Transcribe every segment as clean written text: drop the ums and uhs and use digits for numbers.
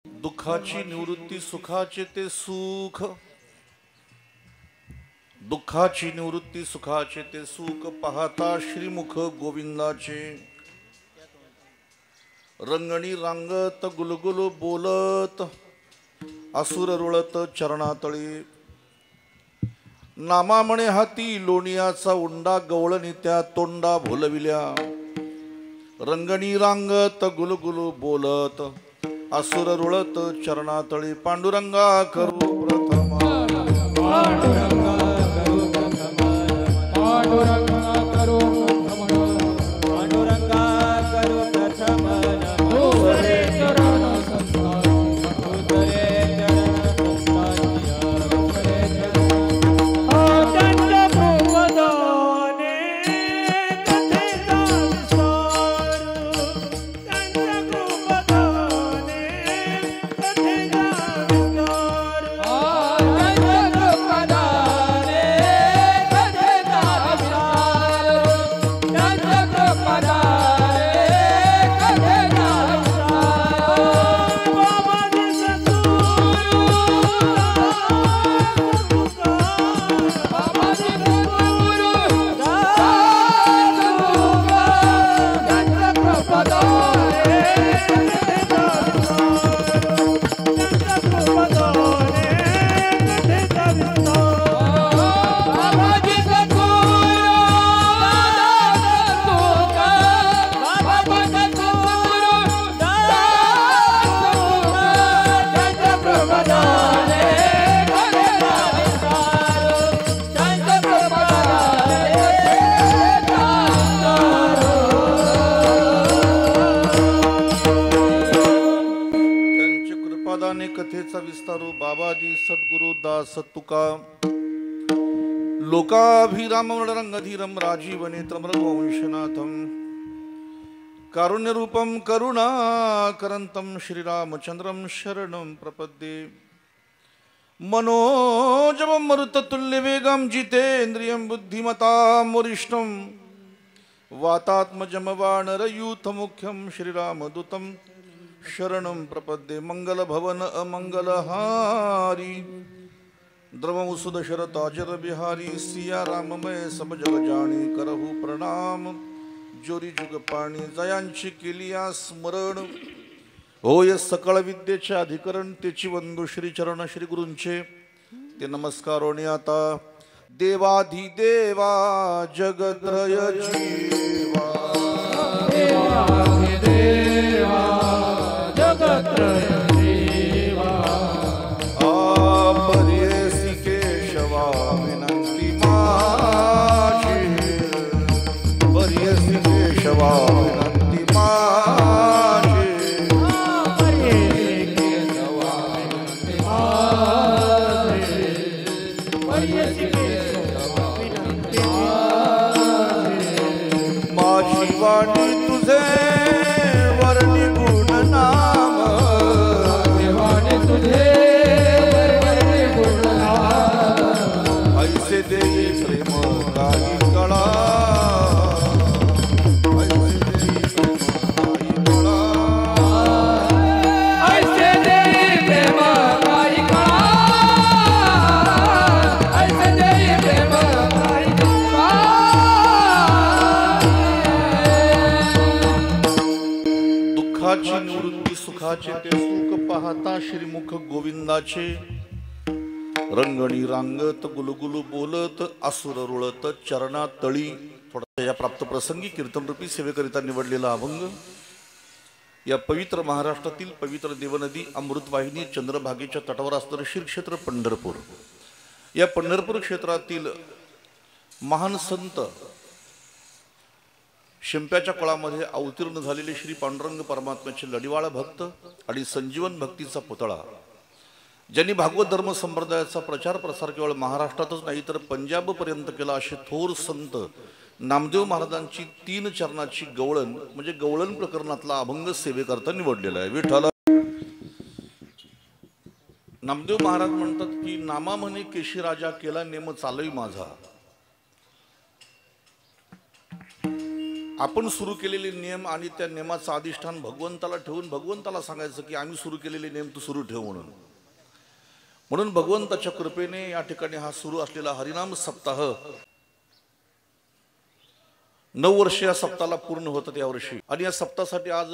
दुःखाची निवृत्ती सुखाचे ते सुख, दुःखाची निवृत्ती सुखाचे ते सुख पाहता श्रीमुख गोविंदाचे रंगणी रांगत गुलगुल बोलत असुर रुळत चरणातळी नामा म्हणे हाती लोणियाचा उंडा गवळणी त्या तोंडा भुलविल्या रंगणी रांगत गुलगुल बोलत असुर रुळत चरणातळी पांडुरंगा करू प्रथम पांडुरंगा करू प्रथम पांडुरंगा करू प्रथम पांडुरंगा करू प्रथम नमोरे चरण संस्थान नमोरे चरण संस्थान नमोरे चरण आनंद प्रवदाने कथेचा विस्तार आनंद प्रवदाने कथेचा विस्तार आनंद प्रवदाने कथेचा विस्तार आनंद प्रवदाने कथेचा विस्तार बाबाजी सद्गुरू बाबाजी सद्गुरू आनंद प्रवदाने कथेचा बाबाजी सद्गुरू बाबा सद्गुरू त्यांच्या प्रबोधाने कथेचा विस्तार त्यांच्या प्रबोधाने कथेचा त्यांचे कृपादाने कथेचा विस्तारू बाबाजी सद्गुरु दास तुका लोकाभिराम रंगधीरम राजीव नेत्रम रघुवंशनाथम कारुण्यरूपम करुणाकरंतम श्रीरामचंद्रम शरणं प्रपद्ये मनोजवं मरुततुल्यवेगं जितेन्द्रियं बुद्धिमतां वरिष्ठं वातात्मजं वानरयूथमुख्यं श्रीरामदूतं शरणं प्रपद्ये मंगलभवन अमंगलहारी द्रवमुसुदशरताजर बिहारी सिया राममय सब जग जाणी करहु प्रणाम जोरी जुग पाणी जयांची केलिया स्मरण होय सकळ विद्येचे अधिकरण त्याची वंदू श्री चरण श्री गुरूंचे ते नमस्कारोणी आता देवाधिदेवा जगत्रय जीवा देवा जगत्रय जीवा आपरियसी केशवा विनंती माझी परियसी केशवा विनंती माझी माझी वाणी तुझे वर्णी गुण नाम देवाने तुझे वर्णी गुण नाम ऐसे देई प्रेम काही कळा ऐसे देई प्रेम काही कळा ऐसे देई प्रेम काही कळा दुःखाची निवृत्ती सुखाचे ते सुख पाहता श्रीमुख गोविंदाचे रंगणी रांगत गुलगुलू बोलत असुर रुळत चरणातळी थोडा या प्राप्त प्रसंगी कीर्तनरूपी सेवेकरिता निवडलेला अभंग या पवित्र महाराष्ट्रातील पवित्र देवनदी अमृतवाहिनी चंद्रभागेच्या तटावर असणारे श्री क्षेत्र पंढरपूर या पंढरपूर क्षेत्रातील महान संत शिंप्याच्या कुळामध्ये अवतीर्ण झालेले श्री पांडुरंग परमात्म्याचे लढीवाळ भक्त आणि संजीवन भक्तीचा पुतळा ज्यांनी भागवत धर्म संप्रदायाचा प्रचार प्रसार केवळ महाराष्ट्रातच नाही तर पंजाब पर्यंत केला असे थोर संत नामदेव महाराजांची 3 चरणाची गवळण म्हणजे गवळण प्रकरणातला अभंग सेवेकरता निवडलेला आहे. विठ्ठल नामदेव महाराज म्हणतात की नामा म्हणे केशी राजा केला नेम चालई माझा आपण सुरू केलेले नियम आणि त्या नियमाचं अधिष्ठान भगवंताला ठेवून भगवंताला सांगायचं की आम्ही सुरू केलेले नियम तू सुरू ठेव म्हणून. म्हणून भगवंताच्या कृपेने या ठिकाणी हा सुरू असलेला हरिनाम सप्ताह 9 वर्ष या सप्ताहाला पूर्ण होतात यावर्षी. आणि या सप्ताहासाठी आज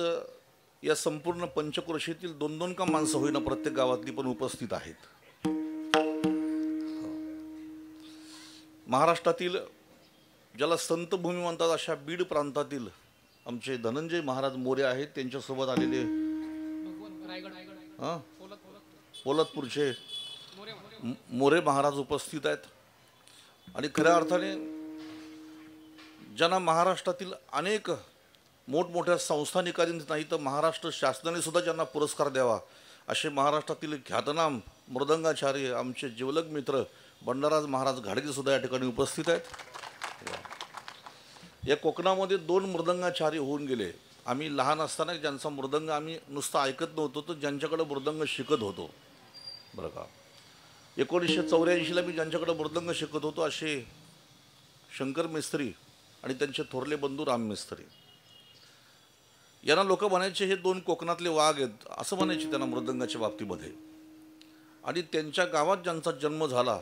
या संपूर्ण पंचक्रोशीतील 2-2 का माणसं होईना प्रत्येक गावातली पण उपस्थित आहेत. महाराष्ट्रातील ज्याला संतभूमी म्हणतात अशा बीड प्रांतातील आमचे धनंजय महाराज मोरे आहेत. त्यांच्यासोबत आलेले पोलतपूरचे मोरे महाराज उपस्थित आहेत. आणि खऱ्या अर्थाने ज्यांना महाराष्ट्रातील अनेक मोठमोठ्या संस्थानिकांनी नाही तर महाराष्ट्र शासनाने सुद्धा ज्यांना पुरस्कार द्यावा असे महाराष्ट्रातील ख्यातनाम मृदंगाचार्य आमचे जिवलग मित्र बंडाराज महाराज घाडगे सुद्धा या ठिकाणी उपस्थित आहेत. या कोकणामध्ये 2 मृदंगाचार्य होऊन गेले. आम्ही लहान असताना ज्यांचा मृदंग आम्ही नुसतं ऐकत नव्हतो तर ज्यांच्याकडे मृदंग शिकत होतो बरं का. 1984ला मी ज्यांच्याकडे मृदंग शिकत होतो असे शंकर मिस्त्री आणि त्यांचे थोरले बंधू राम मिस्त्री. यांना लोक म्हणायचे हे 2 कोकणातले वाघ आहेत असं म्हणायचे त्यांना मृदंगाच्या बाबतीमध्ये. आणि त्यांच्या गावात ज्यांचा जन्म झाला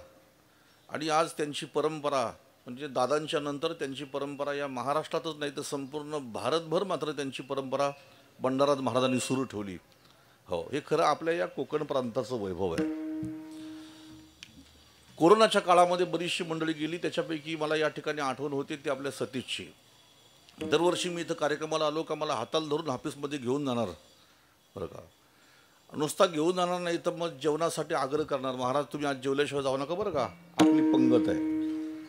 आणि आज त्यांची परंपरा म्हणजे दादांच्या नंतर त्यांची परंपरा या महाराष्ट्रातच नाही तर संपूर्ण भारतभर मात्र त्यांची परंपरा बंडाराज महाराजांनी सुरू ठेवली. हो, हे खरं आपल्या या कोकण प्रांताचं वैभव आहे. कोरोनाच्या काळामध्ये बरीचशी मंडळी गेली. त्याच्यापैकी मला या ठिकाणी आठवण होते ती आपल्या सतीशची. दरवर्षी मी इथं कार्यक्रमाला आलो का मला हाताला धरून ऑफिसमध्ये घेऊन जाणार बरं का. नुसता घेऊन जाणार नाही तर मग जेवणासाठी आग्रह करणार, महाराज तुम्ही आज जेवल्याशिवाय जाऊ नका बरं का, आपली पंगत आहे,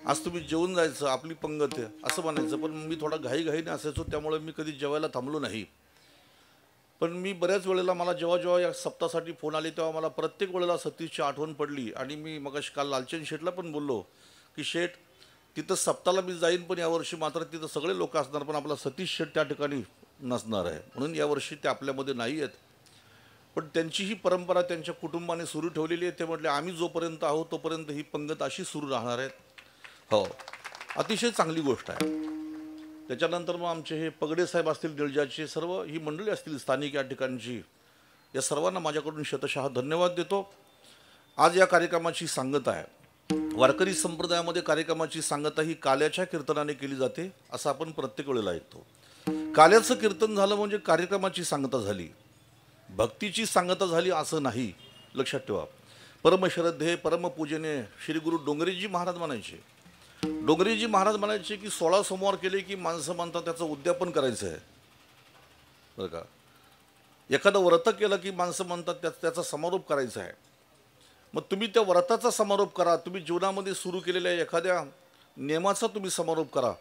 आज तुम्ही जेवून जायचं, आपली पंगत आहे असं म्हणायचं. पण मी थोडा घाईघाईने असायचो त्यामुळे मी कधी जेवायला थांबलो नाही. पण मी बऱ्याच वेळेला मला जेव्हा या सप्ताहासाठी फोन आले तेव्हा मला प्रत्येक वेळेला सतीशची आठवण पडली. आणि मी मगाशी काल लालचंद शेठला पण बोललो की शेठ तिथं सप्ताहाला मी जाईन पण यावर्षी मात्र तिथं सगळे लोक असणार पण आपला सतीश शेठ त्या ठिकाणी नसणार आहे म्हणून यावर्षी ते आपल्यामध्ये नाही आहेत. पण त्यांची ही परंपरा त्यांच्या कुटुंबाने सुरू ठेवलेली आहे. ते म्हटले आम्ही जोपर्यंत आहोत तोपर्यंत ही पंगत अशी सुरू राहणार आहे. हो, अतिशय चांगली गोष्ट आहे. त्याच्यानंतर मग आमचे हे पगडे साहेब असतील निळजाचे सर्व ही मंडळी असतील स्थानिक या ठिकाणची, या सर्वांना माझ्याकडून शतशः धन्यवाद देतो. आज या कार्यक्रमाची सांगता आहे. वारकरी संप्रदायामध्ये कार्यक्रमाची सांगता ही काल्याच्या कीर्तनाने केली जाते असं आपण प्रत्येक वेळेला ऐकतो. काल्याचं कीर्तन झालं म्हणजे कार्यक्रमाची सांगता झाली, भक्तीची सांगता झाली असं नाही, लक्षात ठेवा. परमश्रद्धे परमपूजने श्री गुरु डोंगरेजी महाराज म्हणायचे. डोंगरेजी महाराज म्हणायचे की 16 सोमवार केले की माणसं म्हणतात त्याचं उद्यापन करायचं आहे बरं का. एखादं व्रत केलं की माणसं म्हणतात त्याचा समारोप करायचा आहे. मग तुम्ही त्या व्रताचा समारोप करा, तुम्ही जीवनामध्ये सुरू केलेल्या एखाद्या नियमाचा तुम्ही समारोप करा,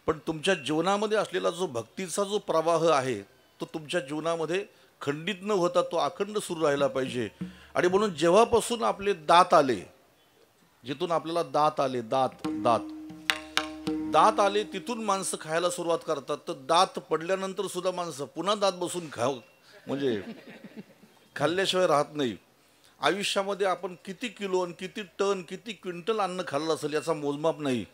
पण तुमच्या जीवनामध्ये असलेला जो भक्तीचा जो प्रवाह आहे तो तुमच्या जीवनामध्ये खंडित न होता तो अखंड सुरू राहिला पाहिजे. आणि म्हणून जेव्हापासून आपले दात आले, जिथून आपल्याला दात आले, दात आले तिथून माणसं खायला सुरुवात करतात. तर दात पडल्यानंतर सुद्धा माणसं पुन्हा दात बसून म्हणजे खाल्ल्याशिवाय राहत नाही. आयुष्यामध्ये आपण किती किलो आणि किती टन किती क्विंटल अन्न खाल्लं असेल याचा मोजमाप नाही.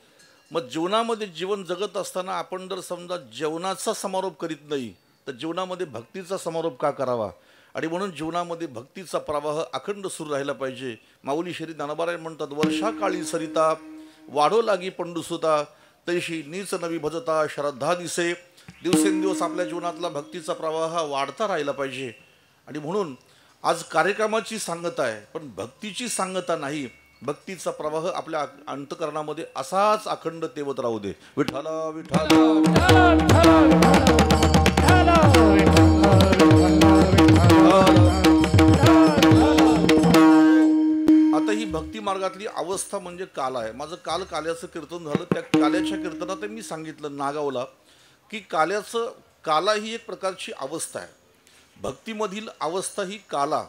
मग जीवनामध्ये जीवन जगत असताना आपण जर समजा जेवणाचा समारोप करीत नाही तर जीवनामध्ये भक्तीचा समारोप का करावा. आणि म्हणून जीवनामध्ये भक्तीचा प्रवाह अखंड सुरू राहिला पाहिजे. माऊली श्री ज्ञानोबा म्हणतात, वर्षा काळी सरिता वाढो लागी पंडुसुता, तैशी नीच नवी भजता श्रद्धा दिसे. दिवसेंदिवस आपल्या जीवनातला भक्तीचा प्रवाह वाढता राहिला पाहिजे. आणि म्हणून आज कार्यक्रमाची सांगता आहे पण भक्तीची सांगता नाही. भक्तीचा प्रवाह आपल्या अंतकरणामध्ये असाच अखंड तेवत राहू दे. विठ्ठला विठ्ठला. आता ही भक्ती मार्गातली अवस्था म्हणजे काल आहे. माझं काल्याचं कीर्तन झालं. त्या काल्याच्या कीर्तनात मी सांगितलं नागावला की काला ही एक प्रकारची अवस्था आहे. भक्तीमधील अवस्था ही काला.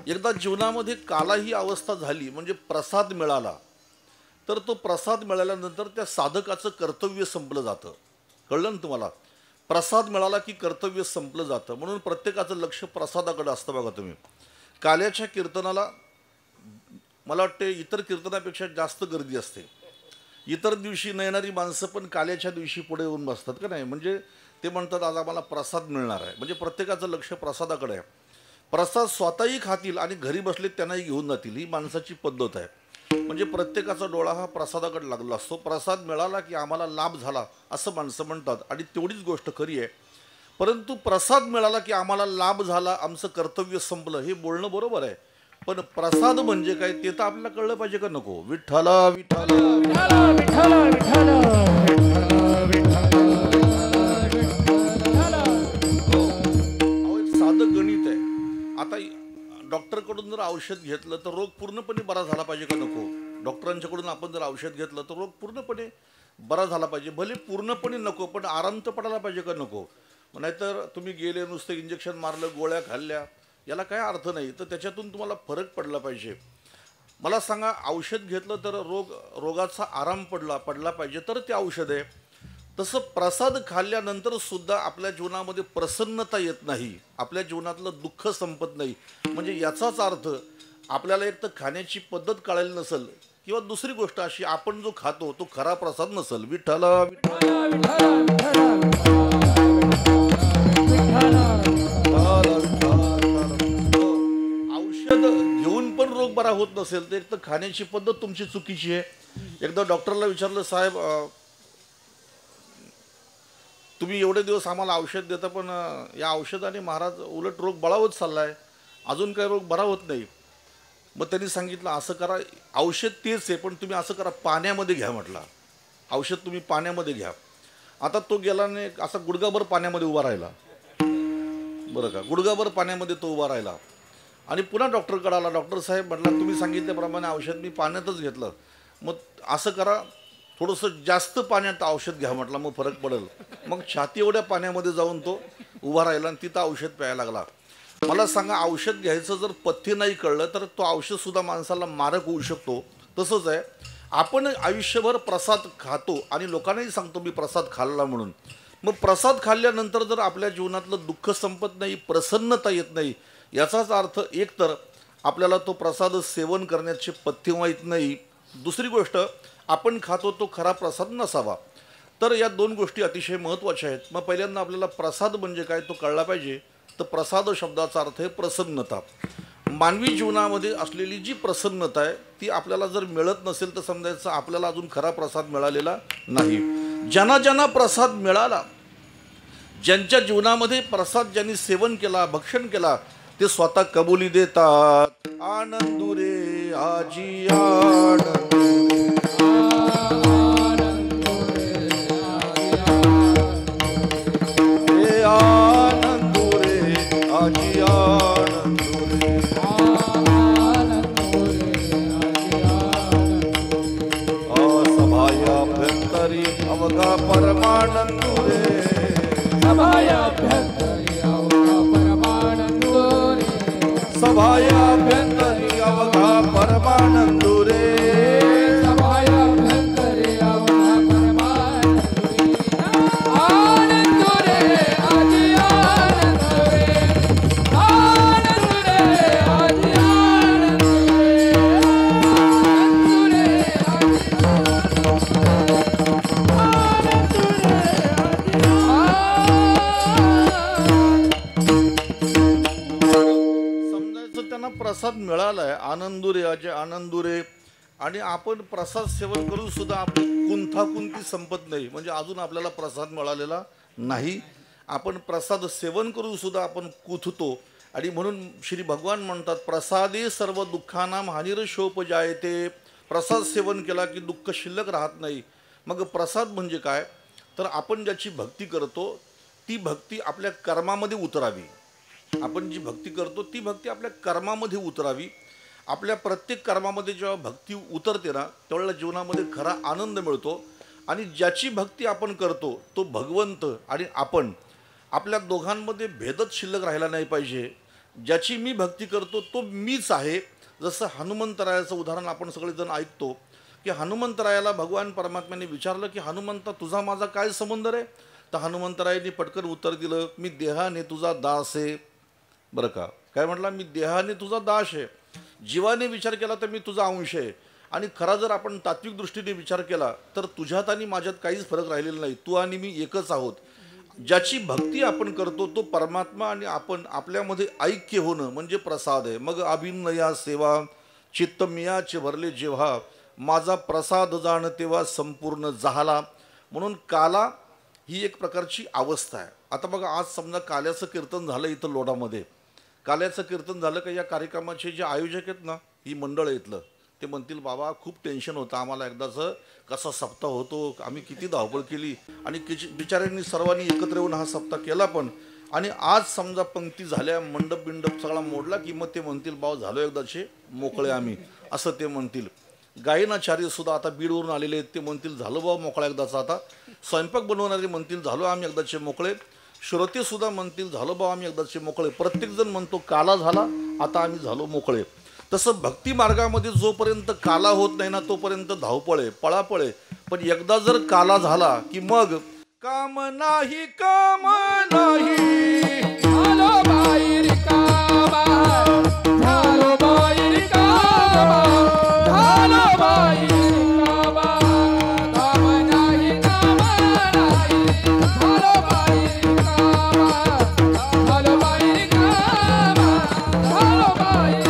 एकदा जीवनामध्ये काला ही अवस्था झाली म्हणजे प्रसाद मिळाला तर तो प्रसाद मिळाल्यानंतर त्या साधकाचं कर्तव्य संपलं जातं. कळलं ना तुम्हाला? प्रसाद मिळाला की कर्तव्य संपलं जातं. म्हणून प्रत्येकाचं लक्ष प्रसादाकडे असतं. बघा तुम्ही काल्याच्या कीर्तनाला मला वाटते इतर कीर्तनापेक्षा जास्त गर्दी असते. इतर दिवशी न येणारी माणसं पण काल्याच्या दिवशी पुढे येऊन बसतात का नाही. म्हणजे ते म्हणतात आज आम्हाला प्रसाद मिळणार आहे. म्हणजे प्रत्येकाचं लक्ष प्रसादाकडे आहे. प्रसाद स्वतःही खातील आणि घरी बसले त्यांनाही घेऊन जातील, ही माणसाची पद्धत आहे. म्हणजे प्रत्येकाचा डोळा हा प्रसादाकडे लागला असतो. प्रसाद मिळाला की आम्हाला लाभ झाला असं माणसं म्हणतात आणि तेवढीच गोष्ट खरी आहे. परंतु प्रसाद मिळाला की आम्हाला लाभ झाला, आमचं कर्तव्य संपलं, हे बोलणं बरोबर आहे. पण प्रसाद म्हणजे काय ते तर आपल्याला कळलं पाहिजे का नको. विठ्ठला विठ्ठला विठ्ठल विठ्ठल अहो, एक साधं गणित आहे. आता डॉक्टरकडून जर औषध घेतलं तर रोग पूर्णपणे बरा झाला पाहिजे का नको. डॉक्टरांच्याकडून आपण जर औषध घेतलं तर रोग पूर्णपणे बरा झाला पाहिजे. भले पूर्णपणे नको पण आराम तर पडायला पाहिजे का नको. नाहीतर तुम्ही गेले नुसतं इंजेक्शन मारलं, गोळ्या खाल्ल्या, याला काय अर्थ नाही. तर त्याच्यातून तुम्हाला फरक पडला पाहिजे. मला सांगा, औषध घेतलं तर रोगाचा आराम पडला पाहिजे तर ते औषध आहे. तसं प्रसाद खाल्ल्यानंतर सुद्धा आपल्या जीवनामध्ये प्रसन्नता येत नाही, आपल्या जीवनातलं दुःख संपत नाही. म्हणजे याचाच अर्थ आपल्याला एक तर खाण्याची पद्धत कळायला नसेल किंवा दुसरी गोष्ट अशी, आपण जो खातो तो खरा प्रसाद नसेल. विठ्ठला औषध घेऊन पण रोग बरा होत नसेल तर एक तर खाण्याची पद्धत तुमची चुकीची आहे. एकदा डॉक्टरला विचारलं, साहेब तुम्ही एवढे दिवस आम्हाला औषध देता पण या औषधाने महाराज उलट रोग बळावत चाललाय, अजून काही रोग बरा होत नाही. मग त्यांनी सांगितलं असं करा, औषध तेच आहे पण तुम्ही असं करा, पाण्यामध्ये घ्या म्हटलं. औषध तुम्ही पाण्यामध्ये घ्या. आता तो गेला नाही, असा गुडघाभर पाण्यामध्ये उभा राहिला, बरं का, गुडघाभर पाण्यामध्ये तो उभा राहिला. आणि पुन्हा डॉक्टरकडे आला. डॉक्टर साहेब म्हटला तुम्ही सांगितल्याप्रमाणे औषध मी पाण्यातच घेतलं, मग असं करा थोडंसं जास्त पाण्यात औषध घ्या म्हटलं, मग फरक पडेल. मग छाती एवढ्या पाण्यामध्ये जाऊन तो उभा राहिला आणि तिथं औषध प्यायला लागला. मला सांगा, औषध घ्यायचं जर पथ्य नाही कळलं तर तो औषधसुद्धा माणसाला मारक होऊ शकतो. तसंच आहे, आपण आयुष्यभर प्रसाद खातो आणि लोकांनाही सांगतो मी प्रसाद खाल्ला म्हणून. मग प्रसाद खाल्ल्यानंतर जर आपल्या जीवनातलं दुःख संपत नाही, प्रसन्नता येत नाही, याचाच अर्थ एक तर आपल्याला तो प्रसाद सेवन करण्याचे पथ्य माहीत नाही, दुसरी गोष्ट आपण खातो तो खरा प्रसाद नसावा. तर या दोन गोष्टी अतिशय महत्त्वाच्या आहेत. मग पहिल्यांदा आपल्याला प्रसाद म्हणजे काय तो कळला पाहिजे. तर प्रसाद शब्दाचा अर्थ आहे प्रसन्नता. मानवी जीवनामध्ये असलेली जी प्रसन्नता आहे ती आपल्याला जर मिळत नसेल तर समजायचं आपल्याला अजून खरा प्रसाद मिळालेला नाही. ज्यांना ज्यांना प्रसाद मिळाला, ज्यांच्या जीवनामध्ये प्रसाद ज्यांनी सेवन केला, भक्षण केला, ते स्वतः कबुली देतात. आनंदुरे आजी आनंदुरे, आनंदुरे आजी आनंदुरे, सभायाभ्यंतरी अवघा परमानंदुरे, सभायाभ्यंतरी अवघा परमानंदुरे, सभायाभ्यंतरी अवघा परमानंदुरे, सभायाभ्यंतरी अवघा परमानंदुरे, आनंदुरे आजी आनंदुरे, आनंदुरे आजी आनंदुरे, समजायचं त्यांना प्रसाद मिळालाय, आनंदुरे अजय आनंदुरे, आणि आपण प्रसाद सेवन करून सुद्धा आपली कुंथाकुंती संपत नाही. म्हणजे अजून आपल्याला प्रसाद मिळालेला नाही. आपण प्रसाद सेवन करून सुद्धा आपण कुथतो. आणि म्हणून श्री भगवान म्हणतात, प्रसादे सर्व दुःखानां हानिरशोपजायते. प्रसाद सेवन केला की दुःख शिल्लक राहत नाही. मग प्रसाद म्हणजे काय, तर आपण ज्याची भक्ती करतो ती भक्ती आपल्या कर्मामध्ये उतरावी. आपण जी भक्ती करतो ती भक्ती आपल्या कर्मामध्ये उतरावी. आपल्या प्रत्येक कर्मामध्ये जेव्हा भक्ती उतरते ना, त्यावेळेला जीवनामध्ये खरा आनंद मिळतो. आणि ज्याची भक्ती आपण करतो तो भगवंत आणि आपण, आपल्या दोघांमध्ये भेदच शिल्लक राहिला नाही पाहिजे. ज्याची मी भक्ती करतो तो मीच आहे. जसं हनुमंतरायाचं उदाहरण आपण सगळेजण ऐकतो की हनुमंतरायाला भगवान परमात्म्याने विचारलं की हनुमंता तुझा माझा काय संबंध रे. तर हनुमंतरायांनी पटकन उत्तर दिलं, मी देहाने तुझा दास आहे. बरं का, काय म्हटलं, मी देहाने तुझा दास आहे, जीवाने विचार केला तर मी तुझा अंश आहे. आणि खरा जर आपण तात्विक दृष्टीने विचार केला तर तुझ्यात आणि माझ्यात काहीच फरक राहिलेला नाही. तू आणि मी एकच आहोत. ज्याची भक्ती आपण करतो तो परमात्मा आणि आपण आपल्यामध्ये ऐक्य होणं म्हणजे प्रसाद आहे. मग अभिनया सेवा चित्त मियाचे भरले जेव्हा माझा प्रसाद जाण तेव्हा संपूर्ण झाला. म्हणून काला ही एक प्रकारची अवस्था आहे. आता बघा, आज समजा काल्याचं कीर्तन झालं इथं लोढामध्ये. काल्याचं कीर्तन झालं का या कार्यक्रमाचे जे आयोजक आहेत ना, ही मंडळ इथलं, ते म्हणतील बाबा खूप टेन्शन होतं आम्हाला, एकदाचं कसा सप्ताह होतो, आम्ही किती धावपळ केली आणि बिचाऱ्यांनी सर्वांनी एकत्र येऊन हा सप्ताह केला. पण आणि आज समजा पंक्ती झाल्या, मंडप बिंडप सगळा मोडला की मग ते म्हणतील बाबा झालो एकदाचे मोकळे आम्ही, असं ते म्हणतील. गायनाचार्य सुद्धा आता बीडवरून आलेले आहेत, ते म्हणतील झालो बाबा मोकळा एकदाचा. आता स्वयंपाक बनवणारे म्हणतील झालो आम्ही एकदाचे मोकळे. श्रोते सुद्धा म्हणतील झालो बाबा आम्ही एकदाचे मोकळे. प्रत्येकजण म्हणतो काला झाला आता आम्ही झालो मोकळे. तसं भक्ती मार्गामध्ये जोपर्यंत काला होत नाही ना तोपर्यंत धावपळ आहे, पळापळ आहे. पण एकदा जर काला झाला की मग काम नाही काम नाही झालो बाई रिकामा, झालो बाई रिकामा, झालो बाई रिकामा, काम नाही काम नाही, झालो बाई रिकामा, झालो बाई रिकामा, झालो बाई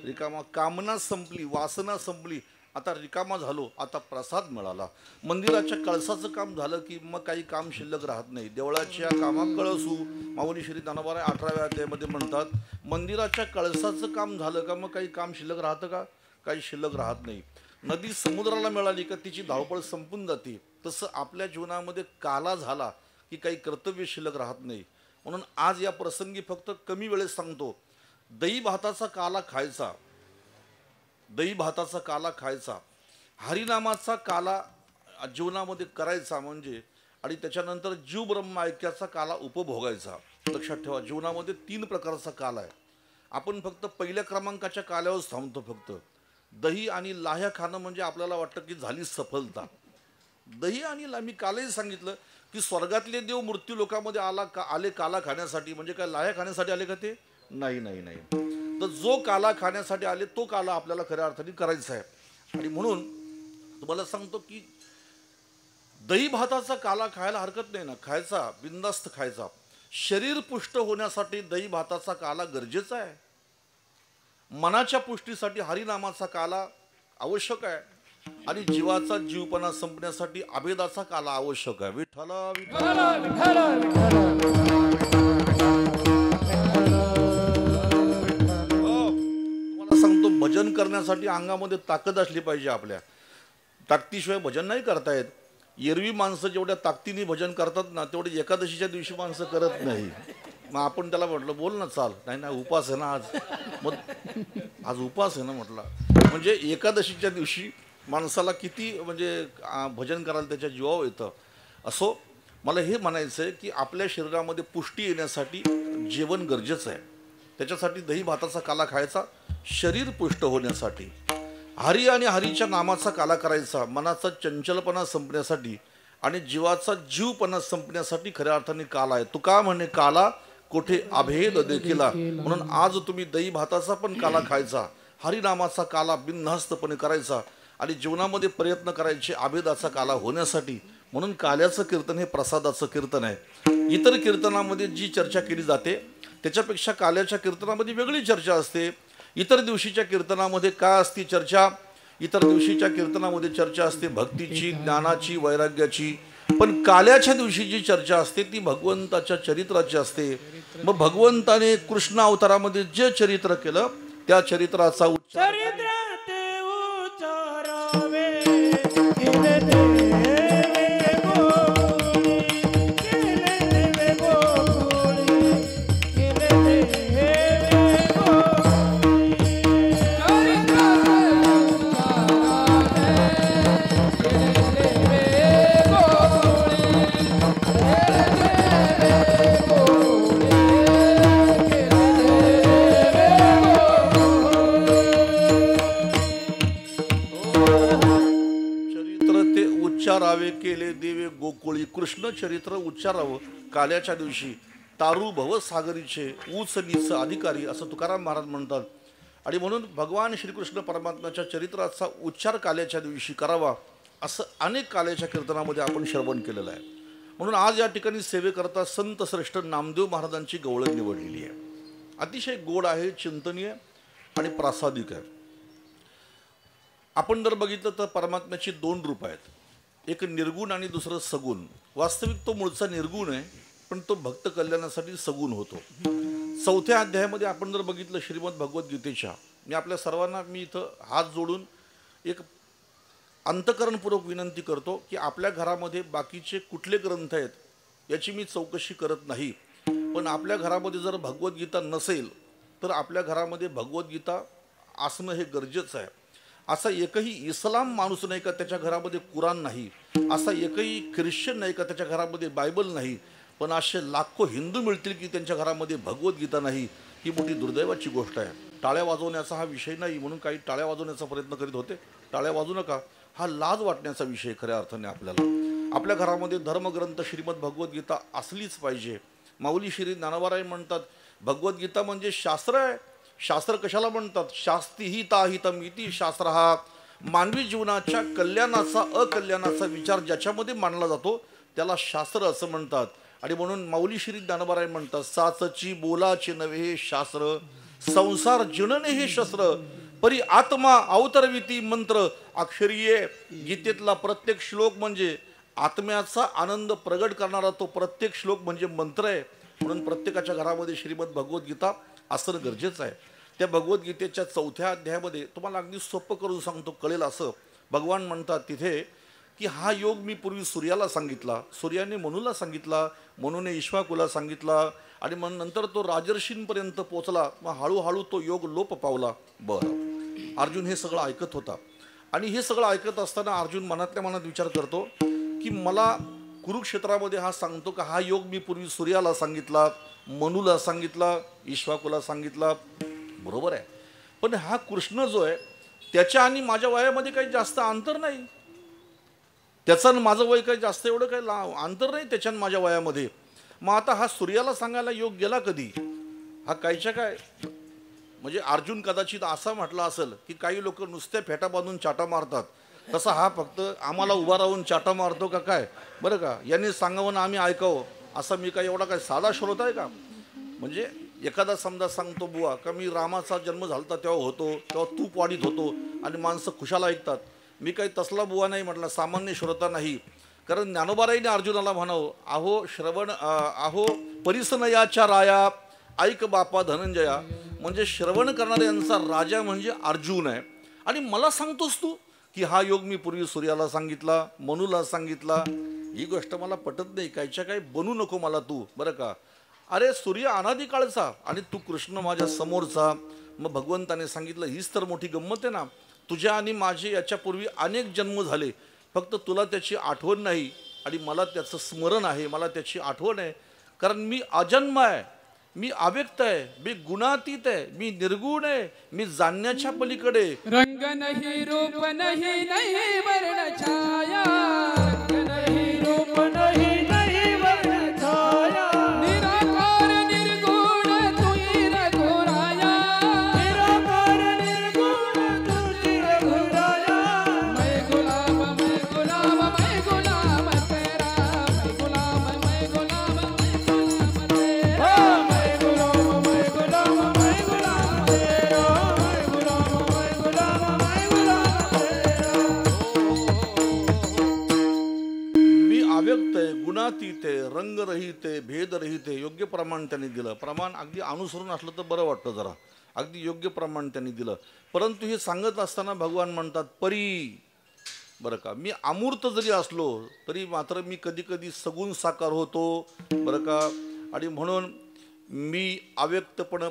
रिकामा. कामना संपली, वासना संपली, आता रिकामा झालो, आता प्रसाद मिळाला. मंदिराच्या कळसाचं काम झालं की मग काही काम शिल्लक राहत नाही. देवळाच्या कामात कळसू माऊली श्री ज्ञानोबा 18व्या अध्यायामध्ये म्हणतात, मंदिराच्या कळसाचं काम झालं का मग काही काम शिल्लक राहतं का? काही शिल्लक राहत नाही. नदी समुद्राला मिळाली का तिची धावपळ संपून जाते. तसं आपल्या जीवनामध्ये काला झाला की काही कर्तव्य शिल्लक राहत नाही. म्हणून आज या प्रसंगी फक्त कमी वेळेत सांगतो, दही भाताचा काला खायचा, दही भाताचा काला खायचा, हरिनामाचा काला जीवनामध्ये करायचा म्हणजे, आणि त्याच्यानंतर जीव ब्रह्म ऐक्याचा काला उपभोगायचा. लक्षात ठेवा, जीवनामध्ये 3 प्रकारचा काला आहे. आपण फक्त पहिल्या क्रमांकाच्या काल्यावर थांबतो. फक्त दही आणि लाह्या खाणं म्हणजे आपल्याला वाटतं की झाली सफलता. दही आणि मी कालही सांगितलं की स्वर्गातले देव मृत्यू लोकामध्ये आले काला खाण्यासाठी, म्हणजे काय लाह्या खाण्यासाठी आले का? ते नाही नाही नाही. तर जो काला खाण्यासाठी आले तो काला आपल्याला खऱ्या अर्थाने करायचा आहे. आणि म्हणून तुम्हाला सांगतो की दही भाताचा काला खायला हरकत नाही ना, खायचा, बिनधास्त खायचा. शरीर पुष्ट होण्यासाठी दही भाताचा काला गरजेचा आहे. मनाच्या पुष्टीसाठी हरिनामाचा काला आवश्यक आहे. आणि जीवाचा जीवपणा संपण्यासाठी अभेदाचा काला आवश्यक आहे. विठ्ठल सांगतो, भजन करण्यासाठी अंगामध्ये ताकद असली पाहिजे. आपल्या ताकदीशिवाय भजन नाही करता येत. एरवी माणसं जेवढ्या ताकदीने भजन करतात ना तेवढे एकादशीच्या दिवशी माणसं करत नाही. मग आपण त्याला म्हटलं बोल ना, चाल. नाही नाही उपास आहे ना आज. मग आज उपास आहे ना म्हटलं. म्हणजे एकादशीच्या दिवशी माणसाला किती म्हणजे भजन करायला त्याच्या जीवावर येतं. असो, मला हे म्हणायचं आहे की आपल्या शरीरामध्ये पुष्टी येण्यासाठी जेवण गरजेचं आहे. त्याच्यासाठी दही भाताचा काला खायचा, शरीर पुष्ट होण्यासाठी. हरी आणि हरीच्या नामाचा काला करायचा, मनाचा चंचलपणा संपण्यासाठी आणि जीवाचा जीवपणा संपण्यासाठी खऱ्या अर्थाने काला आहे. तुका म्हणे काला कोठे अभेद देखीला. म्हणून आज तुम्ही दही भाताचा पण काला खायचा, हरिनामाचा काला बिनधास्तपणे करायचा आणि जीवनामध्ये प्रयत्न करायचे अभेदाचा काला होण्यासाठी. म्हणून काल्याचं कीर्तन हे प्रसादाचं कीर्तन आहे. इतर कीर्तनामध्ये जी चर्चा केली जाते त्याच्यापेक्षा काल्याच्या कीर्तनामध्ये वेगळी चर्चा असते. इतर दिवशीच्या कीर्तनामध्ये काय असते चर्चा? इतर दिवशीच्या कीर्तनामध्ये चर्चा असते भक्तीची, ज्ञानाची, वैराग्याची. पण काल्याच्या दिवशी जी चर्चा असते ती भगवंताच्या चरित्राची असते. मग भगवंताने कृष्ण अवतारामध्ये जे चरित्र केलं त्या चरित्राचा उच्चार केले देवे गोकुळी. कृष्ण चरित्र उच्चारावं काल्याच्या दिवशी. तारू भव सागरीचे ऊच नीच अधिकारी असं तुकाराम महाराज म्हणतात. आणि म्हणून भगवान श्रीकृष्ण परमात्म्याच्या चरित्राचा उच्चार काल्याच्या दिवशी करावा असं अनेक काल्याच्या कीर्तनामध्ये आपण श्रवण केलेलं आहे. म्हणून आज या ठिकाणी सेवेकरता संत श्रेष्ठ नामदेव महाराजांची गवळण निवडलेली आहे. अतिशय गोड आहे, चिंतनीय आणि प्रासादिक आहे. आपण जर बघितलं तर परमात्म्याची दोन रूप आहेत, एक निर्गुण आणि दुसरं सगुण. वास्तविक तो मूळचा निर्गुण आहे, पण तो भक्त कल्याणासाठी सगुण होतो. 4थ्या अध्यायामध्ये आपण जर बघितलं श्रीमद भगवद्गीतेच्या, मी आपल्या सर्वांना इथं हात जोडून एक अंतकरणपूर्वक विनंती करतो की आपल्या घरामध्ये बाकीचे कुठले ग्रंथ आहेत याची मी चौकशी करत नाही, पण आपल्या घरामध्ये जर भगवद्गीता नसेल तर आपल्या घरामध्ये भगवद्गीता असणं हे गरजेचं आहे. असा एकही इस्लाम माणूस नाही का त्याच्या घरामध्ये कुराण नाही, असा एकही ख्रिश्चन नाही का त्याच्या घरामध्ये बायबल नाही, पण असे लाखो हिंदू मिळतील की त्यांच्या घरामध्ये भगवद्गीता नाही. ही मोठी दुर्दैवाची गोष्ट आहे. टाळ्या वाजवण्याचा हा विषय नाही, म्हणून काही टाळ्या वाजवण्याचा प्रयत्न करीत होते. टाळ्या वाजवू नका, हा लाज वाटण्याचा विषय खऱ्या अर्थाने. आपल्याला आपल्या घरामध्ये धर्मग्रंथ श्रीमद भगवद्गीता असलीच पाहिजे. माऊली श्री ज्ञानोबाराय म्हणतात भगवद्गीता म्हणजे शास्त्र आहे. शास्त्र कशाला म्हणतात? शास्तिहिता हितमिति शास्त्र. हा मानवी जीवनाच्या कल्याणाचा अकल्याणाचा विचार ज्याच्यामध्ये मांडला जातो त्याला शास्त्र असं म्हणतात. आणि म्हणून माऊली श्री ज्ञानोबाराय म्हणतात साचची बोलाचे नव्हे शास्त्र, संसार जिणणे हे शस्त्र, परी आत्मा अवतरविती मंत्र. अक्षरीय गीतेतला प्रत्येक श्लोक म्हणजे आत्म्याचा आनंद प्रगट करणारा तो प्रत्येक श्लोक म्हणजे मंत्र आहे. म्हणून प्रत्येकाच्या घरामध्ये श्रीमद भगवद्गीता असणं गरजेचं आहे. त्या भगवद्गीतेच्या 4थ्या अध्यायामध्ये तुम्हाला अगदी सोपं करून सांगतो, कळेल असं. भगवान म्हणतात तिथे की हा योग मी पूर्वी सूर्याला सांगितला, सूर्याने मनूला सांगितला, मनूने ईश्वाकुला सांगितला, आणि मग नंतर तो राजर्षींपर्यंत पोचला. मग हळूहळू तो योग लोप पावला. बरं, अर्जुन हे सगळं ऐकत होता. आणि हे सगळं ऐकत असताना अर्जुन मनातल्या मनात विचार करतो की मला कुरुक्षेत्रामध्ये हा सांगतो का हा योग मी पूर्वी सूर्याला सांगितला, मनूला सांगितला, ईश्वाकुला सांगितला. बरोबर आहे, पण हा कृष्ण जो आहे त्याच्या आणि माझ्या वयामध्ये काही जास्त अंतर नाही. त्याचं आणि माझं वय काही जास्त एवढं काही अंतर नाही त्याच्या आणि माझ्या वयामध्ये. मग आता हा सूर्याला सांगायला योग गेला कधी? हा कायच्या काय म्हणजे अर्जुन कदाचित असा म्हटला असेल की काही लोक नुसत्या फेटा बांधून चाटा मारतात, तसा हा फक्त आम्हाला उभा राहून चाटा मारतो का काय? बरं का, यांनी सांगावं ना आम्ही ऐकावं, असा मी काय एवढा काय साधा श्रोता आहे का? म्हणजे एखादा समजा सांगतो बुवा का मी रामाचा जन्म झालता तेव्हा होतो, तेव्हा तूप वाढीत होतो आणि माणसं खुशाला ऐकतात. मी काही तसला बुवा नाही म्हटला, सामान्य श्रोता नाही. कारण ज्ञानोबाराईने अर्जुनाला म्हणावं अहो श्रवण अहो परिसनयाच्या राया ऐक बापा धनंजया. म्हणजे श्रवण करणाऱ्यांचा राजा म्हणजे अर्जुन आहे. आणि मला सांगतोस तू की हा योग मी पूर्वी सूर्याला सांगितला, मनूला सांगितला. ही गोष्ट मला पटत नाही. कायच्या काय बनू नको मला तू, बरं का. अरे सूर्य अनादिकाळचा आणि तू कृष्ण माझ्या समोरचा. मग भगवंताने सांगितलं हीच तर मोठी गंमत आहे ना, तुझ्या आणि माझे याच्यापूर्वी अनेक जन्म झाले, फक्त तुला त्याची आठवण नाही आणि मला त्याचं स्मरण आहे, मला त्याची आठवण आहे. कारण मी अजन्म आहे, मी अव्यक्त आहे, मी गुणातीत आहे, मी निर्गुण आहे, मी जाणण्याच्या पलीकडे. रंग नहीं रूप नहीं नहीं वर्ण छाया, रंग नहीं रूप नहीं नहीं वर्ण छाया, निराकार निर्गुण तुझी रघुराया, निराकार निर्गुण तुझी रघुराया. मैं गुलाम मैं गुलाम मैं गुलाम तेरा, मैं गुलाम मैं गुलाम मैं गुलाम तेरा, मैं गुलाम मैं गुलाम मैं गुलाम तेरा, मैं गुलाम मैं गुलाम मैं गुलाम तेरा. मी अव्यक्त आहे, गुणातीत आहे, रंगरहित आहे, भेदरहित आहे. योग्य प्रमाण त्यांनी दिलं. प्रमाण अगदी अनुसरून असलं तर बरं वाटतं जरा. अगदी योग्य प्रमाण त्यांनी दिलं. परंतु हे सांगत असताना भगवान म्हणतात परी, बरं का, मी अमूर्त जरी असलो तरी मात्र मी कधी कधी सगुण साकार होतो, बरं का. आणि म्हणून मी अव्यक्तपण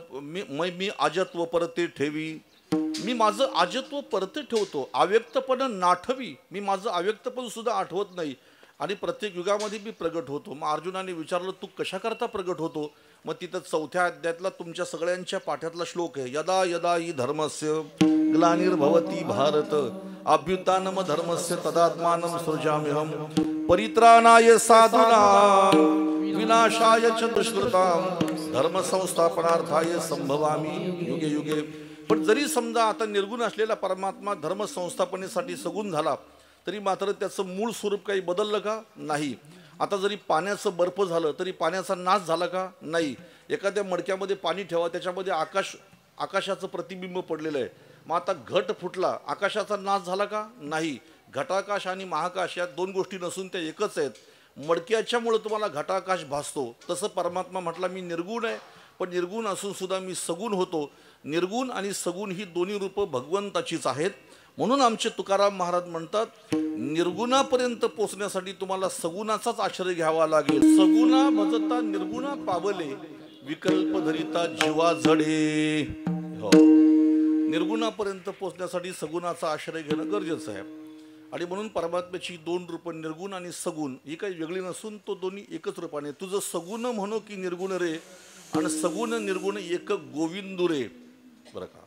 मी अजत्व परते ठेवी. मी माझं अजत्व परते ठेवतो, अव्यक्तपण नाठवी. मी माझं अव्यक्तपण सुद्धा आठवत नाही आणि प्रत्येक युगामध्ये मी प्रगट होतो. मग अर्जुनाने विचारलं तू कशाकरता प्रगट होतो? मग तिथं 4थ्या अध्यायातला तुमच्या सगळ्यांच्या पाठ्यातला श्लोक आहे, यदा यदा हि धर्मस्य ग्लानिर्भवति भारत अभ्युत्थानम धर्मस्य तदात्मानं सृजाम्यहम्. परित्राणाय साधूनां विनाशाय च दुष्कृतां धर्म संस्थापनार्थाय संभवामी युगे युगे. पण जरी समजा आता निर्गुण असलेला परमात्मा धर्म संस्थापनेसाठी सगुण झाला तरी मात्र त्याचं मूळ स्वरूप काही बदललं का? नाही. आता जरी पाण्याचं बर्फ झालं तरी पाण्याचा नाश झाला का? नाही. एखाद्या मडक्यामध्ये पाणी ठेवा, त्याच्यामध्ये आकाशाचं प्रतिबिंब पडलेलं आहे. मग आता घट फुटला, आकाशाचा नाश झाला का? नाही. घटाकाश आणि महाकाश या दोन गोष्टी नसून त्या एकच आहेत. मडक्याच्यामुळे तुम्हाला घटाकाश भासतो, तसं परमात्मा म्हटला मी निर्गुण आहे, पण निर्गुण असून सुद्धा मी सगुण होतो. निर्गुण आणि सगुण ही दोन्ही रूपं भगवंताचीच आहेत. म्हणून आमचे तुकाराम महाराज म्हणतात निर्गुणापर्यंत पोचण्यासाठी तुम्हाला सगुणाचाच आश्रय घ्यावा लागेल. सगुणा भजता निर्गुणा पावले विकल्प धरिता जीवा जडे. हो, निर्गुणापर्यंत पोचण्यासाठी सगुणाचा आश्रय घेणं गरजेचं आहे. आणि म्हणून परमात्म्याची दोन रूपं निर्गुण आणि सगुण ही काही वेगळी नसून तो दोन्ही एकच रूपाने. तुझं सगुण म्हणो की निर्गुण रे, आणि सगुण निर्गुण एक गोविंदू रे. बरं का?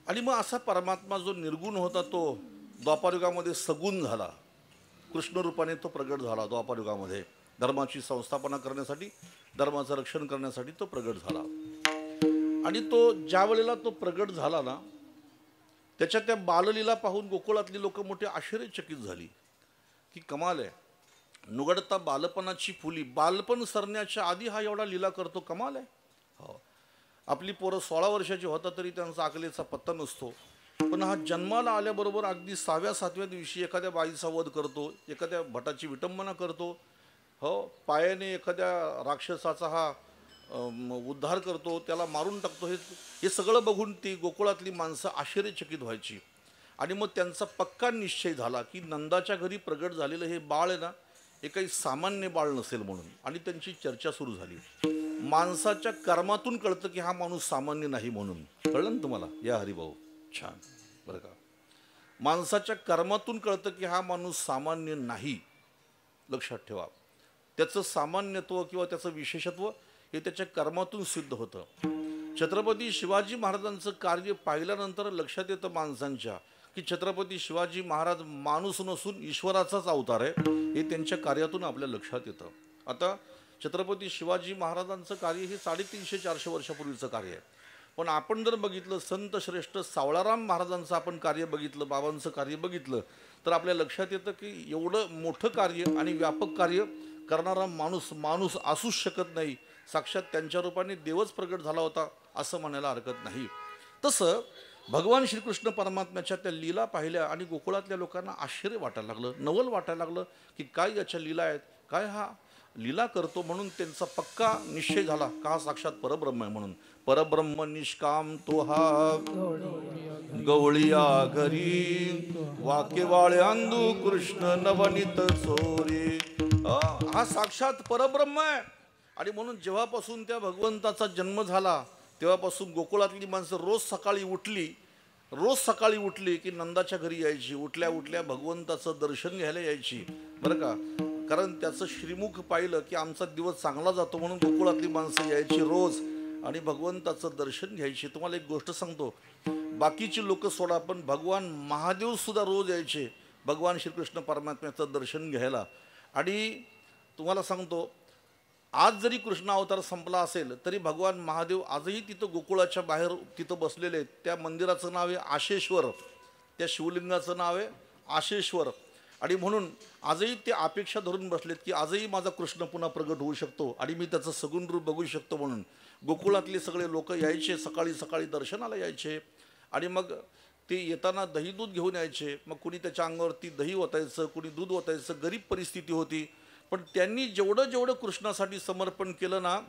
आणि मग असा परमात्मा जो निर्गुण होता तो द्वापारयुगामध्ये सगुण झाला. कृष्ण रूपाने तो प्रगट झाला द्वापारयुगामध्ये. धर्माची संस्थापना करण्यासाठी, धर्माचं रक्षण करण्यासाठी तो प्रगट झाला. आणि तो ज्या वेळेला तो प्रगट झाला ना, त्याच्या त्या बाललीला पाहून गोकुळातली लोक मोठे आश्चर्यचकित झाली की कमाल आहे, नुगडता बालपणाची फुली, बालपण सरण्याच्या आधी हा एवढा लीला करतो, कमाल आहे. हो, आपली पोरं 16 वर्षाची होता तरी त्यांचा अकलेचा पत्ता नसतो. पण हा जन्माला आल्याबरोबर अगदी 6व्या-7व्या दिवशी एखाद्या बाईचा वध करतो, एखाद्या भटाची विटंबना करतो. हो, पायाने एखाद्या राक्षसाचा हा उद्धार करतो, त्याला मारून टाकतो. हे सगळं बघून ती गोकुळातली माणसं आश्चर्यचकित व्हायची. आणि मग त्यांचा पक्का निश्चय झाला की नंदाच्या घरी प्रगट झालेलं हे बाळ आहे ना, हे काही सामान्य बाळ नसेल म्हणून. आणि त्यांची चर्चा सुरू झाली. माणसाच्या कर्मातून कळतं की हा माणूस सामान्य नाही म्हणून. कळलं ना तुम्हाला? या हरिभाऊ छान. बरं का? माणसाच्या कर्मातून कळतं की हा माणूस सामान्य नाही. लक्षात ठेवा, त्याचं सामान्यत्व किंवा त्याचं विशेषत्व हे त्याच्या कर्मातून सिद्ध होतं. छत्रपती शिवाजी महाराजांचं कार्य पाहिल्यानंतर लक्षात येतं माणसांच्या की छत्रपती शिवाजी महाराज माणूस नसून ईश्वराचाच अवतार आहे, हे त्यांच्या कार्यातून आपल्या लक्षात येतं. आता छत्रपती शिवाजी महाराजांचं कार्य हे 350-400 वर्षापूर्वीचं कार्य आहे. पण आपण जर बघितलं संत श्रेष्ठ सावळाराम महाराजांचं आपण कार्य बघितलं, बाबांचं कार्य बघितलं, तर आपल्या लक्षात येतं की एवढं मोठं कार्य आणि व्यापक कार्य करणारा माणूस असूच शकत नाही. साक्षात त्यांच्या रूपाने देवच प्रगट झाला होता असं म्हणायला हरकत नाही. तसं भगवान श्रीकृष्ण परमात्म्याच्या त्या लीला पाहिल्या आणि गोकुळातल्या लोकांना आश्चर्य वाटायला लागलं, नवल वाटायला लागलं की काय याच्या लीला आहेत, काय हा लीला करतो. म्हणून त्यांचा पक्का निश्चय झाला का हा साक्षात परब्रह्म आहे म्हणून. परब्रह्म निष्काम तो हा गवळिया घरी वाकेवाळे अंधू कृष्ण नवनीत चोरी. हा साक्षात परब्रह्म आहे. आणि म्हणून जेव्हापासून त्या भगवंताचा जन्म झाला तेव्हापासून गोकुळातली माणसं रोज सकाळी उठली की नंदाच्या घरी यायची. उठल्या उठल्या भगवंताचं दर्शन घ्यायला यायची. बरं का? कारण त्याचं श्रीमुख पाहिलं की आमचा दिवस चांगला जातो म्हणून गोकुळातली माणसं यायची रोज आणि भगवंताचं दर्शन घ्यायची. तुम्हाला एक गोष्ट सांगतो, बाकीची लोक सोडा, पण भगवान महादेव सुद्धा रोज यायचे भगवान श्रीकृष्ण परमात्म्याचं दर्शन घ्यायला. आणि तुम्हाला सांगतो, आज जरी कृष्ण अवतार संपला असेल तरी भगवान महादेव आजही तिथं गोकुळाच्या बाहेर तिथं बसलेले आहेत. त्या मंदिराचं नाव आहे आशेश्वर, त्या शिवलिंगाचं नाव आहे आशेश्वर. आणि म्हणून आजही ते अपेक्षा धरून बसलेत की आजही माझा कृष्ण पुन्हा प्रगट होऊ शकतो आणि मी त्याचं सगुण रूप बघू शकतो. म्हणून गोकुळातले सगळे लोक यायचे, सकाळी सकाळी दर्शनाला यायचे. आणि मग ते येताना दही दूध घेऊन यायचे. मग कुणी त्याच्या अंगावरती दही ओतायचं, कुणी दूध ओतायचं. गरीब परिस्थिती होती, पण त्यांनी जेवढं कृष्णासाठी समर्पण केलं ना,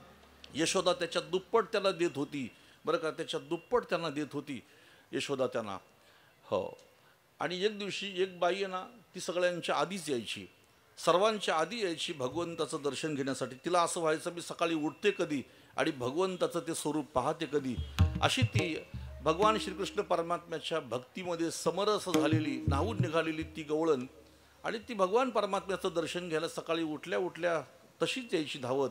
यशोदा त्याच्या दुप्पट त्याला देत होती. बरं का? त्याच्या दुप्पट त्यांना देत होती यशोदा त्यांना. हो. आणि एक दिवशी एक बाई आहे ना, ती सगळ्यांच्या आधीच यायची, सर्वांच्या आधी यायची भगवंताचं दर्शन घेण्यासाठी. तिला असं व्हायचं मी सकाळी उठते कधी आणि भगवंताचं ते स्वरूप पाहते कधी. अशी ती भगवान श्रीकृष्ण परमात्म्याच्या भक्तीमध्ये समरस झालेली, न्हावून निघालेली ती गवळण. आणि ती भगवान परमात्म्याचं दर्शन घ्यायला सकाळी उठल्या उठल्या तशीच यायची धावत.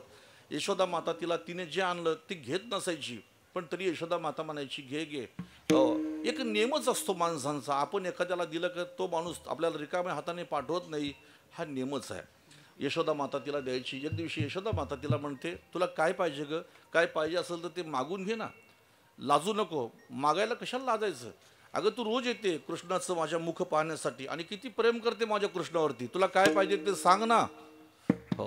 यशोदा माता तिला तिने जे आणलं ती घेत नसायची, पण तरी यशोदा माता म्हणायची घे घे. हो, एक नियमच असतो माणसांचा. आपण एखाद्याला दिलं का तो माणूस आपल्याला रिकाम्या हाताने पाठवत नाही, हा नियमच आहे. यशोदा माता तिला द्यायची. एक दिवशी यशोदा माता तिला म्हणते, तुला काय पाहिजे ग? काय पाहिजे असेल तर ते मागून घे ना, लाजू नको. मागायला कशाला लाजायचं? अगं तू रोज येते कृष्णाचं माझ्या मुख पाहण्यासाठी आणि किती प्रेम करते माझ्या कृष्णावरती, तुला काय पाहिजे ते सांग ना. हो,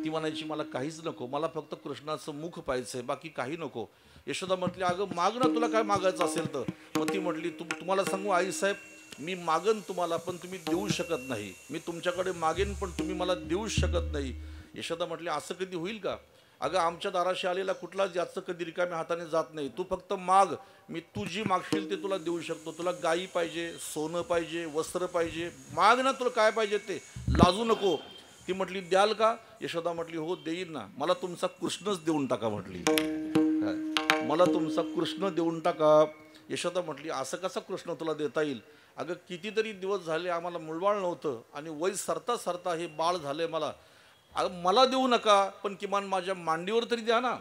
ती म्हणायची मला काहीच नको, मला फक्त कृष्णाचं मुख पाहिजे, बाकी काही नको. यशोदा म्हटली अगं माग ना, तुला काय मागायचं असेल तर. मग ती म्हटली तुम्हाला सांगू आईसाहेब, मी मागन तुम्हाला पण तुम्ही देऊ शकत नाही. मी तुमच्याकडे मागेन पण तुम्ही मला देऊ शकत नाही. यशोदा म्हटली असं कधी होईल का? अगं आमच्या दाराशी आलेला कुठलाच याचं कधी रिकाम्या हाताने जात नाही. तू फक्त माग, मी तू जी मागशील ते तुला देऊ शकतो. तुला गायी पाहिजे, सोनं पाहिजे, वस्त्र पाहिजे, माग ना, तुला काय पाहिजे ते, लाजू नको. ती म्हटली द्याल का? यशोदा म्हटली हो देईन ना, मला तुमचा कृष्णच देऊन टाका म्हटली. मला तुमचा कृष्ण देऊन टाका. यशोदा म्हटली असं कसा कृष्ण तुला देता येईल? अगं कितीतरी दिवस झाले आम्हाला मुळबाळ नव्हतं आणि वय सरता सरता हे बाळ झालंय मला. अगं मला देऊ नका, पण किमान माझ्या मांडीवर तरी द्या ना.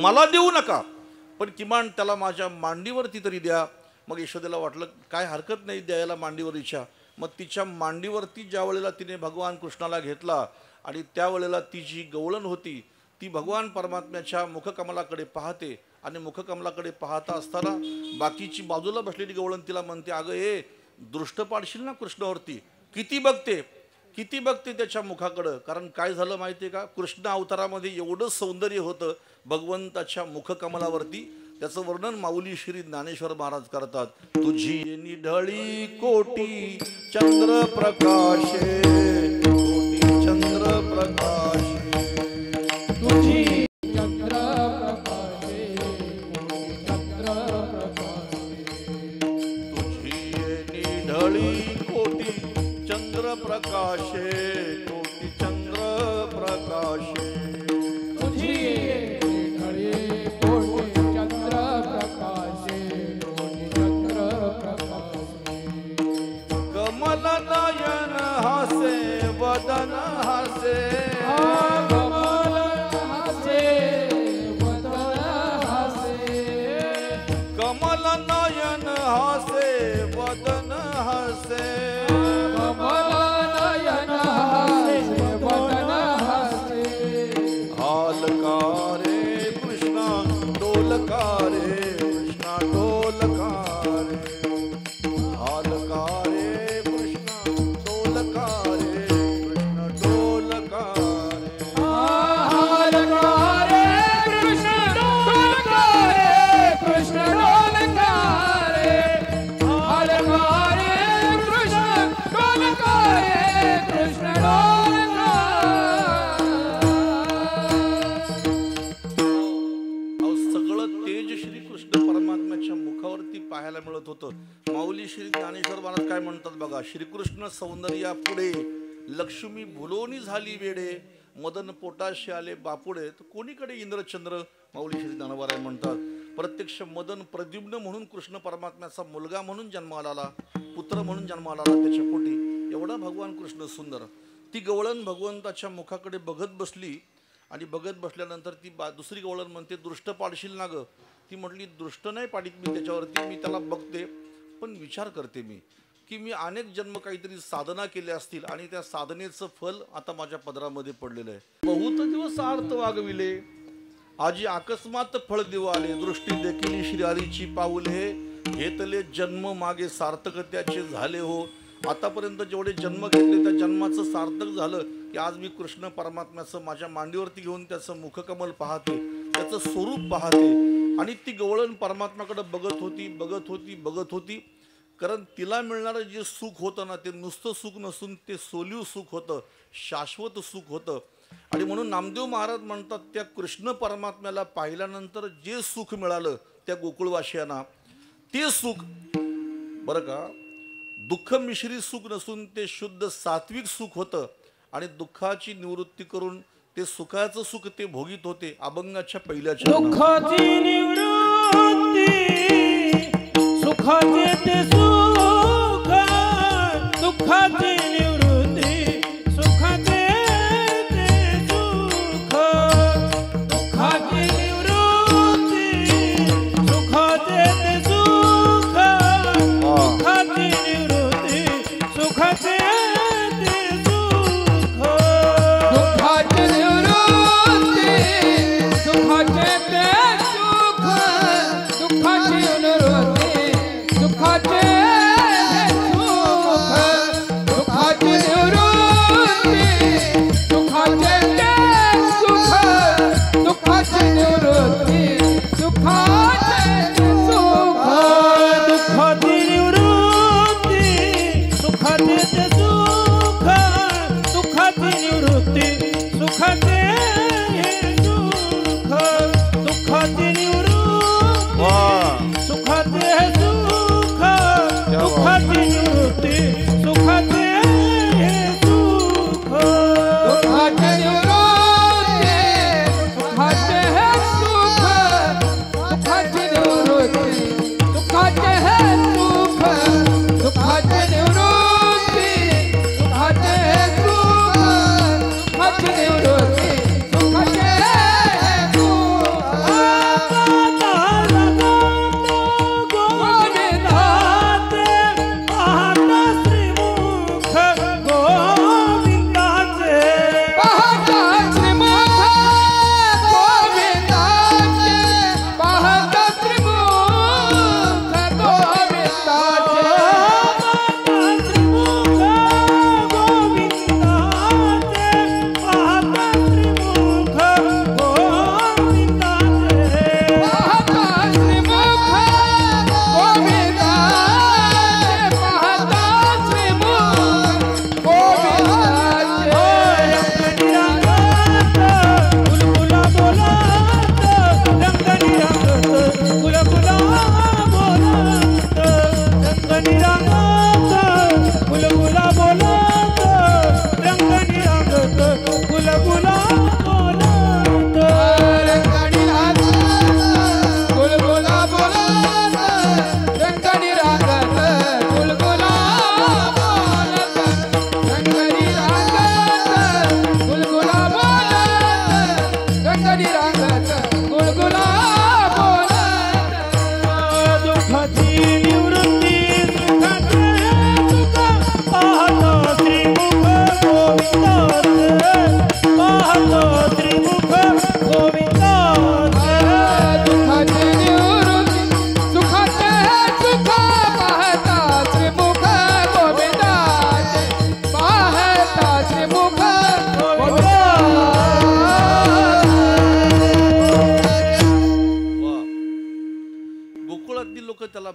मला देऊ नका, पण किमान त्याला माझ्या मांडीवरती तरी द्या. मग यशोदेला वाटलं काय हरकत नाही द्यायला मांडीवरीच्या. मग तिच्या मांडीवरती ज्या वेळेला तिने भगवान कृष्णाला घेतला आणि त्यावेळेला ती जी गवळण होती ती भगवान परमात्म्याच्या मुखकमलाकडे पाहते आणि मुखकमलाकडे पाहता असताना बाकीची बाजूला बसलेली गवळण तिला म्हणते अगं ए दृष्ट पाडशील ना कृष्णावरती. किती बघते त्याच्या मुखाकडं. कारण काय झालं माहिती आहे का, कृष्ण अवतारामध्ये एवढं सौंदर्य होतं भगवंताच्या मुखकमलावरती. त्याचं वर्णन माऊली श्री ज्ञानेश्वर महाराज करतात. तुझी निढळी कोटी चंद्र प्रकाशे, कोटी चंद्र प्रकाशे, तुझी चंद्र प्रकाशे, चंद्र प्रकाशे, तुझी निढळी कोटी चंद्र प्रकाशे, कोटी चंद्र प्रकाशे, तुझी निढळी कोटी चंद्र प्रकाशे, कोटी चंद्र प्रकाशे. कमल नयन हासे वदन हासे, कमल हासे वदन हासे, कमल नयन हासे वदन हासे, कमल नयन हासे वदन हासे. हालकारे कृष्णा डोलकारे, कृष्णा डोलकारे, हालकारे कृष्णा डोलकारे, कृष्ण डोलकारे. हालकारे कृष्ण डोलकारे, कृष्ण डोलकारे, हालकारे कृष्ण डोलकारे, कृष्ण डोलकारे. अहो सगळं तेज श्री कृष्ण परमात्म्याच्या मुखावरती पाहायला मिळत होतं. माऊली श्री ज्ञानेश्वर महाराज काय म्हणतात बघा, श्रीकृष्ण सौंदर्या पुढे लक्ष्मी भुलोनी झाली वेडे, मदन पोटाशी आले बापुडे, तर कोणीकडे इंद्रचंद्र. माऊली श्री ज्ञानोबा म्हणतात प्रत्यक्ष मदन प्रद्युम्न म्हणून कृष्ण परमात्म्याचा मुलगा म्हणून जन्माला आला, पुत्र म्हणून जन्माला आला त्याच्या पोटी. एवढा भगवान कृष्ण सुंदर. ती गवळण भगवंताच्या मुखाकडे बघत बसली आणि बघत बसल्यानंतर ती दुसरी गवळण म्हणते दृष्ट पाडशील ना ग. ती म्हटली दृष्ट नाही पाडीत मी त्याच्यावरती, मी त्याला बघते पण विचार करते मी की मी अनेक जन्म काहीतरी साधना केल्या असतील आणि त्या साधनेचं फल आता माझ्या पदरामध्ये पडलेलं आहे. बहुत दिवस आर्त वागविले, आजी अकस्मात फळ देव आले, दृष्टी देखील श्रीहरीची पाऊले, घेतले जन्म मागे सार्थक त्याचे झाले हो. आतापर्यंत जेवढे जन्म घेतले त्या जन्माचं सार्थक झालं की आज मी कृष्ण परमात्म्याचं माझ्या मांडीवरती घेऊन त्याचं मुखकमल पाहते, त्याचं स्वरूप पाहते. आणि ती गवळण परमात्म्याकडे बघत होती. कारण तिला मिळणारं जे सुख होतं ना ते नुसतं सुख नसून ते सोलीव सुख होतं, शाश्वत सुख होतं. आणि म्हणून नामदेव महाराज म्हणतात त्या कृष्ण परमात्म्याला पाहिल्यानंतर जे सुख मिळालं त्या गोकुळवासियांना ते सुख बरं का दुःख मिश्रित सुख नसून ते शुद्ध सात्विक सुख होतं. आणि दुःखाची निवृत्ती करून ते सुखाचं सुख ते भोगीत होते अभंगाच्या पहिल्या चरणात. दुःखाची निवृत्ती सुखाचे ते सुख, दुःखाची निवृत्ती सुखाचे ते सुख, दुःखाची निवृत्ती सुखाचे ते सुख,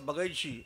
बघायची